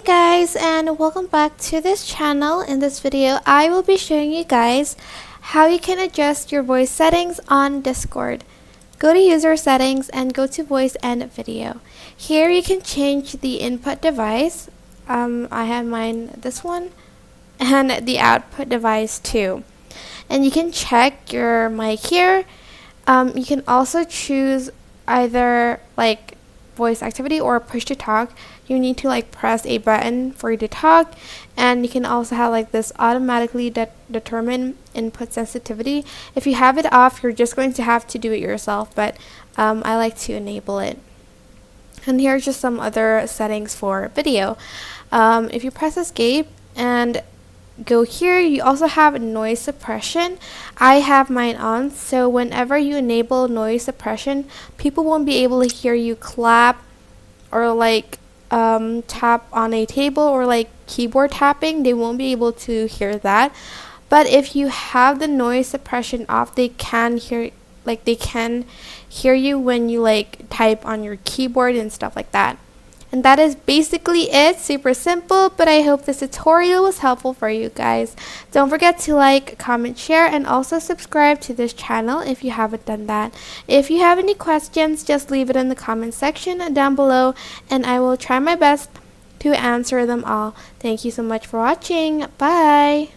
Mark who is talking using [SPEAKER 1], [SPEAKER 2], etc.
[SPEAKER 1] guys, and welcome back to this channel. In this video I will be showing you guys how you can adjust your voice settings on Discord. Go to user settings and go to voice and video. Here you can change the input device. I have mine this one, and the output device too. And you can check your mic here. You can also choose either like voice activity or push to talk. You need to like press a button for you to talk, and you can also have like this automatically determine input sensitivity. If you have it off, you're just going to have to do it yourself, but I like to enable it. And here's just some other settings for video. If you press escape and go here, you also have noise suppression. I have mine on, so whenever you enable noise suppression, people won't be able to hear you clap or like tap on a table or like keyboard tapping. They won't be able to hear that. But if you have the noise suppression off, they can hear you when you like type on your keyboard and stuff like that. And that is basically it. Super simple, but I hope this tutorial was helpful for you guys. Don't forget to like, comment, share, and also subscribe to this channel if you haven't done that. If you have any questions, just leave it in the comment section down below, and I will try my best to answer them all. Thank you so much for watching. Bye!